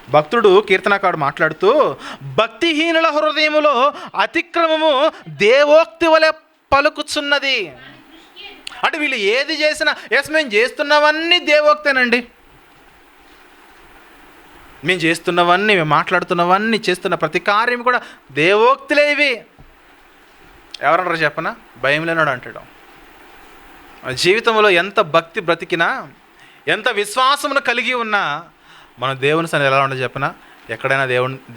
భక్తుడు కీర్తనకారుడు మాట్లాడుతూ, భక్తిహీనుల హృదయములో అతిక్రమము దేవోక్తి వలె పలుకుచున్నది. అంటే వీళ్ళు ఏది చేసినా మేము చేస్తున్నవన్నీ దేవోక్తేనండి, మేము చేస్తున్నవన్నీ, మేము మాట్లాడుతున్నవన్నీ, చేస్తున్న ప్రతి కార్యం కూడా దేవోక్తులే ఇవి. ఎవరన్నారు చెప్పనా? భయం లేనాడు అంటాడు. మన జీవితంలో ఎంత భక్తి బ్రతికినా, ఎంత విశ్వాసమును కలిగి ఉన్నా, మన దేవుని సన్నిధిలో ఎలా ఉండదు చెప్పనా? ఎక్కడైనా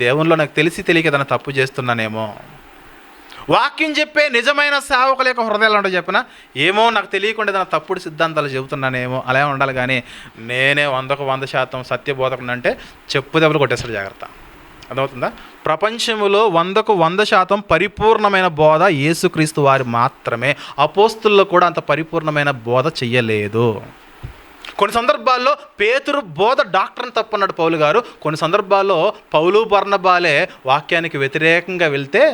దేవునిలో నాకు తెలిసి తెలియక ఏదైనా తప్పు చేస్తున్నానేమో, వాక్యం చెప్పే నిజమైన సేవకుల యొక్క హృదయాలు ఉండవు చెప్పనా? ఏమో నాకు తెలియకుండా ఏదైనా తప్పుడు సిద్ధాంతాలు చెబుతున్నానేమో అలా ఉండాలి. కానీ నేనే 100% సత్యబోధకుడు అంటే చెప్పు దెబ్బలు కొట్టేస్తాడు. జాగ్రత్త. అర్థమవుతుందా? ప్రపంచంలో 100% పరిపూర్ణమైన బోధ యేసుక్రీస్తు వారి మాత్రమే. అపోస్తుల్లో కూడా అంత పరిపూర్ణమైన బోధ చెయ్యలేదు. కొన్ని సందర్భాల్లో పేతురు బోధ డాక్టర్ని తప్పన్నాడు పౌలు గారు. కొన్ని సందర్భాల్లో పౌలు బర్నబాలే వాక్యానికి వ్యతిరేకంగా వెళ్తే,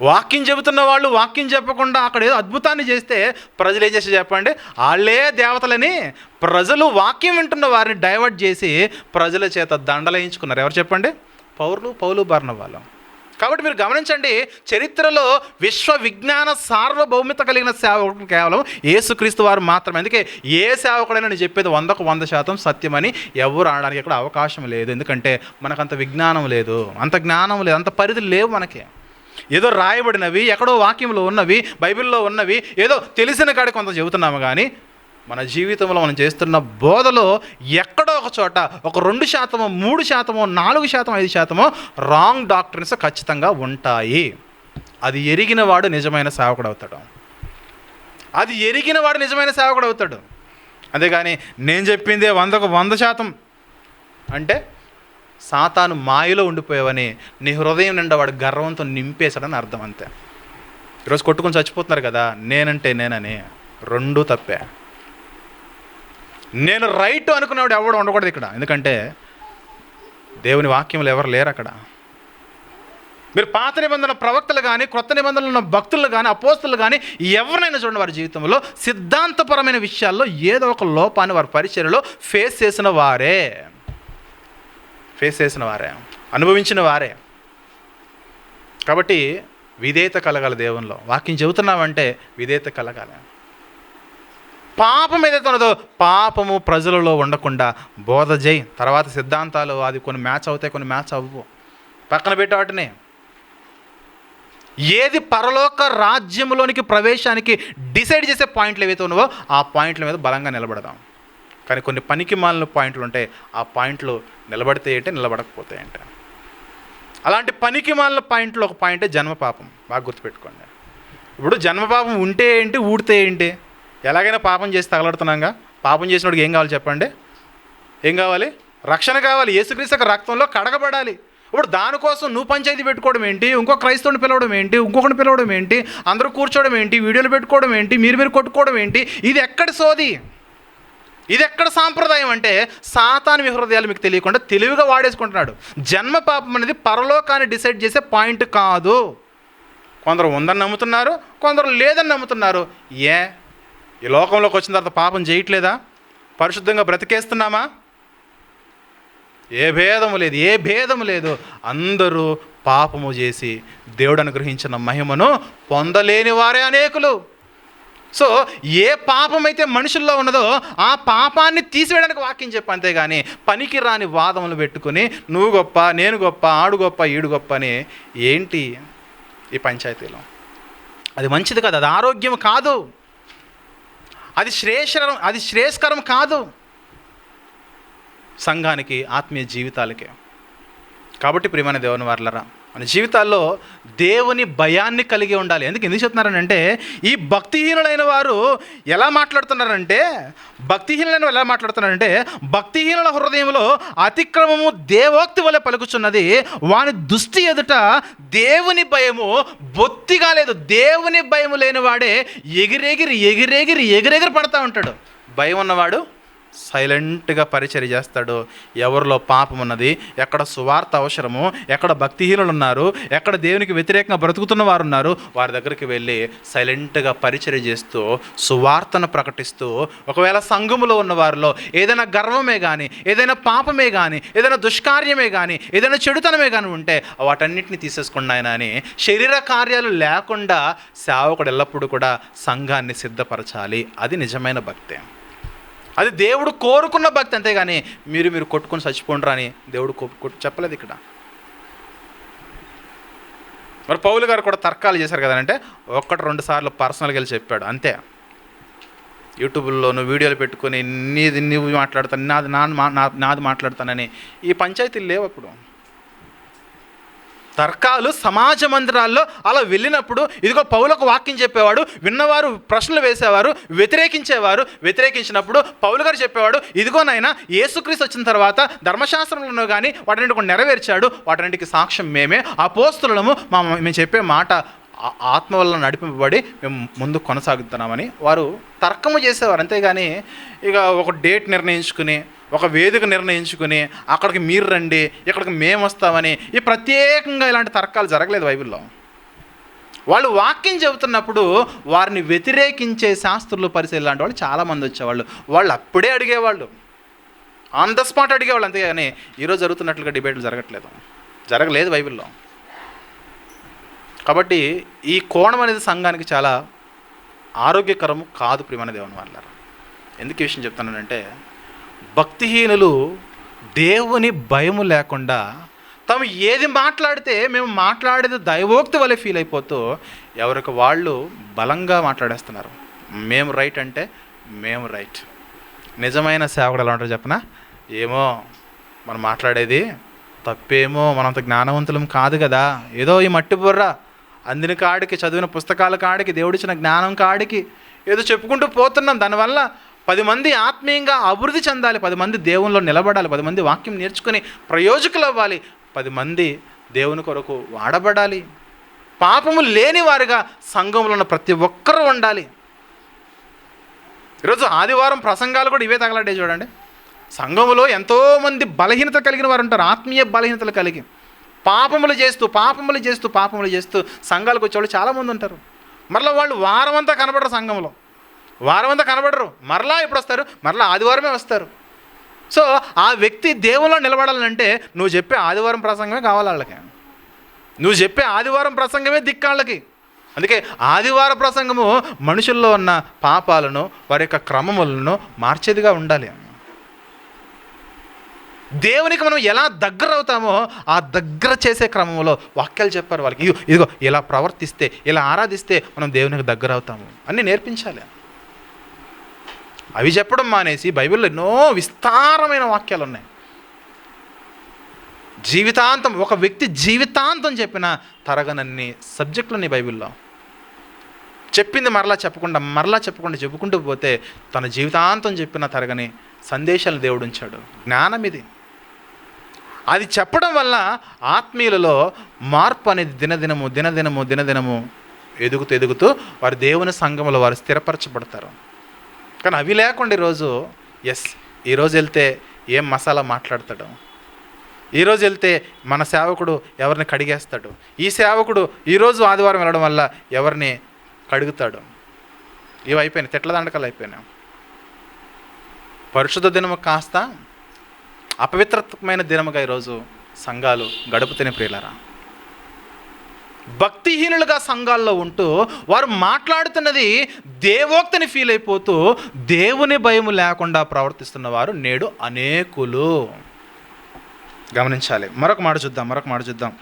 వాక్యం చెబుతున్న వాళ్ళు వాక్యం చెప్పకుండా అక్కడ ఏదో అద్భుతాన్ని చేస్తే ప్రజలు ఏం చేసి చెప్పండి? వాళ్ళే దేవతలని ప్రజలు వాక్యం వింటున్న వారిని డైవర్ట్ చేసి ప్రజల చేత దండలేయించుకున్నారు. ఎవరు చెప్పండి? పౌలు బర్నబాలు. కాబట్టి మీరు గమనించండి, చరిత్రలో విశ్వ విజ్ఞాన సార్వభౌమిత కలిగిన సేవకుడు కేవలం యేసుక్రీస్తు వారు మాత్రమే. అందుకే ఏ సేవకుడైనా నేను చెప్పేది 100% సత్యమని ఎవరు అనడానికి ఇక్కడ అవకాశం లేదు. ఎందుకంటే మనకంత విజ్ఞానం లేదు, అంత జ్ఞానం లేదు, అంత పరిధులు లేవు మనకి. ఏదో రాయబడినవి, ఎక్కడో వాక్యంలో ఉన్నవి, బైబిల్లో ఉన్నవి ఏదో తెలిసిన కాడికి కొంత చెబుతున్నాము. కానీ మన జీవితంలో మనం చేస్తున్న బోధలో ఎక్కడో ఒక చోట ఒక 2%, 3%, 4%, 5% రాంగ్ డాక్టర్స్ ఖచ్చితంగా ఉంటాయి. అది ఎరిగిన వాడు నిజమైన సేవకుడు అవుతాడు. అది ఎరిగిన వాడు నిజమైన సేవకుడు అవుతాడు. అంతేగాని నేను చెప్పిందే 100% అంటే సాతాను మాయలో ఉండిపోయావని నీ హృదయం నిండా వాడు గర్వంతో నింపేశాడని అర్థం. అంతే. ఈరోజు కొట్టుకొని చచ్చిపోతున్నారు కదా, నేనంటే నేనని. రెండూ తప్పే. నేను రైట్ అనుకున్నవాడు ఎవడు ఉండకూడదు ఇక్కడ. ఎందుకంటే దేవుని వాక్యంలో ఎవరు లేరు అక్కడ. మీరు పాత నిబంధనల ప్రవక్తలు కానీ, క్రొత్త నిబంధనలు ఉన్న భక్తులు కానీ, అపోస్తులు కానీ ఎవరినైనా చూడండి, వారి జీవితంలో సిద్ధాంతపరమైన విషయాల్లో ఏదో ఒక లోపాన్ని వారి పరిచర్యలో ఫేస్ చేసిన వారే, అనుభవించిన వారే. కాబట్టి విధేయత కలగాలి దేవునిలో. వాక్యం చెబుతున్నామంటే విధేయత కలగాలి. పాపం ఏదైతే ఉన్నదో పాపము ప్రజలలో ఉండకుండా బోధ చేయి. తర్వాత సిద్ధాంతాలు అది కొన్ని మ్యాచ్ అవుతాయి, కొన్ని మ్యాచ్ అవ్వవు, పక్కన పెట్టే వాటిని. ఏది పరలోక రాజ్యంలోనికి ప్రవేశానికి డిసైడ్ చేసే పాయింట్లు ఏవైతే ఉన్నావో ఆ పాయింట్ల మీద బలంగా నిలబడదాం. కానీ కొన్ని పనికి మాలిన పాయింట్లు ఉంటాయి, ఆ పాయింట్లు నిలబడితే ఏంటి, నిలబడకపోతే ఏంటి. అలాంటి పనికి మాలిన పాయింట్లు ఒక పాయింటే జన్మపాపం. బాగా గుర్తుపెట్టుకోండి. ఇప్పుడు జన్మపాపం ఉంటే ఏంటి, ఊడితే ఏంటి? ఎలాగైనా పాపం చేసి తగలడుతున్నాగా. పాపం చేసినోడికి ఏం కావాలి చెప్పండి? ఏం కావాలి? రక్షణ కావాలి. యేసుక్రీస్తు రక్తంలో కడగబడాలి. ఇప్పుడు దానికోసం నువ్వు పంచాయతీ పెట్టుకోవడం ఏంటి, ఇంకో క్రైస్తవుని పిలవడం ఏంటి, ఇంకొకరిని పిలవడం ఏంటి, అందరూ కూర్చోవడం ఏంటి, వీడియోలు పెట్టుకోవడం ఏంటి, మీరు కొట్టుకోవడం ఏంటి? ఇది ఎక్కడ సోది, ఇది ఎక్కడ సాంప్రదాయం అంటే సాతాను హృదయాలు మీకు తెలియకుండా తెలివిగా వాడేసుకుంటున్నాడు. జన్మ పాపం అనేది పరలోకాన్ని డిసైడ్ చేసే పాయింట్ కాదు. కొందరు ఉందని నమ్ముతున్నారు, కొందరు లేదని నమ్ముతున్నారు. ఈ లోకంలోకి వచ్చిన తర్వాత పాపం చేయట్లేదా? పరిశుద్ధంగా బ్రతికేస్తున్నామా? ఏ భేదము లేదు. అందరూ పాపము చేసి దేవుడు అనుగ్రహించిన మహిమను పొందలేని వారే అనేకులు. సో ఏ పాపం అయితే మనుషుల్లో ఉన్నదో ఆ పాపాన్ని తీసివేయడానికి వాక్యం చెప్పు. అంతేగాని పనికి రాని వాదములు పెట్టుకుని నువ్వు గొప్ప, నేను గొప్ప, ఆడు గొప్ప, ఈడు గొప్ప అని ఏంటి ఈ పంచాయతీలో? అది మంచిది కాదు, అది ఆరోగ్యం కాదు, అది శ్రేయస్కరం కాదు సంఘానికి, ఆత్మీయ జీవితాలకి. కాబట్టి ప్రియమైన దేవుని వారలారా, మన జీవితాల్లో దేవుని భయాన్ని కలిగి ఉండాలి. ఎందుకు చెప్తున్నారనంటే ఈ భక్తిహీనులైన వారు ఎలా మాట్లాడుతున్నారంటే భక్తిహీనుల హృదయంలో అతిక్రమము దేవోక్తి వలె పలుకుచున్నది, వాని దృష్టి ఎదుట దేవుని భయము బొత్తిగా లేదు. దేవుని భయము లేని వాడే ఎగిరెగిరి పడతా ఉంటాడు. భయం ఉన్నవాడు సైలెంట్గా పరిచర్య చేస్తాడు. ఎవరిలో పాపం ఉన్నది, ఎక్కడ సువార్త అవసరము, ఎక్కడ భక్తిహీనులు ఉన్నారు, ఎక్కడ దేవునికి వ్యతిరేకంగా బ్రతుకుతున్న వారు ఉన్నారు, వారి దగ్గరికి వెళ్ళి సైలెంట్గా పరిచర్య చేస్తూ సువార్తను ప్రకటిస్తూ, ఒకవేళ సంఘములో ఉన్న వారిలో ఏదైనా గర్వమే కానీ, ఏదైనా పాపమే కానీ, ఏదైనా దుష్కార్యమే కానీ, ఏదైనా చెడుతనమే కానీ ఉంటే వాటన్నిటిని తీసేసుకున్న ఆయన అని శరీర కార్యాలు లేకుండా సేవకుడు ఎల్లప్పుడూ కూడా సంఘాన్ని సిద్ధపరచాలి. అది నిజమైన భక్తి. అది దేవుడు కోరుకున్న భక్తి. అంతేగాని మీరు కొట్టుకొని చచ్చిపోండ్రా అని దేవుడు చెప్పలేదు ఇక్కడ. మరి పౌలు గారు కూడా తర్కాలు చేశారు కదంటే 1-2 సార్లు పర్సనల్గా వెళ్ళి చెప్పాడు అంతే. యూట్యూబ్లో నువ్వు వీడియోలు పెట్టుకొని నువ్వు మాట్లాడతాను, నాది మాట్లాడతానని ఈ పంచాయతీలు లేవు. అప్పుడు తర్కాలు సమాజ మందిరాల్లో అలా వెళ్ళినప్పుడు ఇదిగో పౌలకు వాక్యం చెప్పేవాడు, విన్నవారు ప్రశ్నలు వేసేవారు, వ్యతిరేకించినప్పుడు పౌలు గారు చెప్పేవాడు, ఇదిగో నాయన యేసుక్రీస్తు వచ్చిన తర్వాత ధర్మశాస్త్రంలో కానీ వాటన్నిటి కూడా నెరవేర్చాడు, వాటన్నిటికి సాక్ష్యం మేమే, అపోస్తులము, మేము చెప్పే మాట ఆత్మ వల్ల నడిపింపబడి మేము ముందు కొనసాగుతున్నామని వారు తర్కము చేసేవారు. అంతేగాని ఇక ఒక డేట్ నిర్ణయించుకుని, ఒక వేదిక నిర్ణయించుకుని అక్కడికి మీరు రండి, ఇక్కడికి మేము వస్తామని ఈ ప్రత్యేకంగా ఇలాంటి తర్కాలు జరగలేదు బైబిల్లో. వాళ్ళు వాక్యం చెబుతున్నప్పుడు వారిని వ్యతిరేకించే శాస్త్రులు, పరిశీలన లాంటి వాళ్ళు చాలామంది వచ్చేవాళ్ళు. వాళ్ళు అప్పుడే అడిగేవాళ్ళు, ఆన్ ద స్పాట్ అడిగేవాళ్ళు. అంతేగాని ఈరోజు జరుగుతున్నట్లుగా డిబేట్లు జరగలేదు బైబిల్లో. కాబట్టి ఈ కోణం అనేది సంఘానికి చాలా ఆరోగ్యకరము కాదు. ప్రియమైన దేవుని వాళ్ళారా, ఎందుకు ఈ విషయం చెప్తానంటే, భక్తిహీనులు దేవుని భయము లేకుండా తాము ఏది మాట్లాడితే మేము మాట్లాడేది దైవోక్తి వలె ఫీల్ అయిపోతూ ఎవరికి వాళ్ళు బలంగా మాట్లాడేస్తున్నారు. మేము రైట్ అంటే మేము రైట్. నిజమైన సేవకుడు ఎలా ఉంటారో చెప్పనా? ఏమో మనం మాట్లాడేది తప్పేమో, మనంత జ్ఞానవంతులం కాదు కదా, ఏదో ఈ మట్టి బుర్ర అందిన కాడికి, చదివిన పుస్తకాల కాడికి, దేవుడిచ్చిన జ్ఞానం కాడికి ఏదో చెప్పుకుంటూ పోతున్నాం. దానివల్ల 10 మంది ఆత్మీయంగా అభివృద్ధి చెందాలి, 10 మంది దేవునిలో నిలబడాలి, 10 మంది వాక్యం నేర్చుకుని ప్రయోజకులు అవ్వాలి, 10 మంది దేవుని కొరకు వాడబడాలి. పాపము లేని వారిగా సంఘంలో ఉన్న ప్రతి ఒక్కరూ ఉండాలి. ఈరోజు ఆదివారం ప్రసంగాలు కూడా ఇవే తగలాడే చూడండి. సంఘములో ఎంతోమంది బలహీనత కలిగిన వారు ఉంటారు, ఆత్మీయ బలహీనతలు కలిగి పాపములు చేస్తూ సంఘాలకు వచ్చేవాళ్ళు చాలామంది ఉంటారు. మరలా వాళ్ళు వారమంతా కనబడరు, సంఘంలో వారమంతా కనబడరు, మరలా ఎప్పుడు వస్తారు? మరలా ఆదివారమే వస్తారు. సో ఆ వ్యక్తి దేవుల్లో నిలబడాలంటే నువ్వు చెప్పే ఆదివారం ప్రసంగమే కావాలి వాళ్ళకి, నువ్వు చెప్పే ఆదివారం ప్రసంగమే దిక్కాళ్ళకి. అందుకే ఆదివార ప్రసంగము మనుషుల్లో ఉన్న పాపాలను, వారి యొక్క క్రమములను మార్చేదిగా ఉండాలి. దేవునికి మనం ఎలా దగ్గర అవుతామో ఆ దగ్గర చేసే క్రమంలో వాక్యాలు చెప్పారు వాళ్ళకి, ఇదిగో ఇలా ప్రవర్తిస్తే, ఇలా ఆరాధిస్తే మనం దేవునికి దగ్గర అవుతాము అని నేర్పించాలి. అవి చెప్పడం మానేసి బైబిల్లో ఎన్నో విస్తారమైన వాక్యాలు ఉన్నాయి. జీవితాంతం, ఒక వ్యక్తి జీవితాంతం చెప్పిన తరగనన్ని సబ్జెక్టులన్నీ బైబిల్లో. చెప్పింది మరలా చెప్పకుండా చెప్పుకుంటూ పోతే తన జీవితాంతం చెప్పిన తరగని సందేశాలు దేవుడు ఉంచాడు. జ్ఞానం ఇది. అది చెప్పడం వల్ల ఆత్మీయులలో మార్పు అనేది దినదినము ఎదుగుతూ వారి దేవుని సంఘంలో వారు స్థిరపరచబడతారు. కానీ అవి లేకుండా ఈరోజు వెళ్తే ఏం మసాలా మాట్లాడతాడు, ఈరోజు వెళ్తే మన సేవకుడు ఎవరిని కడిగేస్తాడు, ఈ సేవకుడు ఈరోజు ఆదివారం వెళ్ళడం వల్ల ఎవరిని కడుగుతాడు, ఇవి అయిపోయినాయి, తిట్ల దండకాలు అయిపోయినాయి. పరిశుద్ధ దినము కాస్త అపవిత్రమైన దినముగా ఈరోజు సంఘాలు గడుపుతూనే ప్రియులారా. భక్తిహీనులుగా సంఘాల్లో ఉంటూ వారు మాట్లాడుతున్నది దేవోక్తిని ఫీల్ అయిపోతూ దేవుని భయము లేకుండా ప్రవర్తిస్తున్న వారు నేడు అనేకులు. గమనించాలి. మరొక మాట చూద్దాం.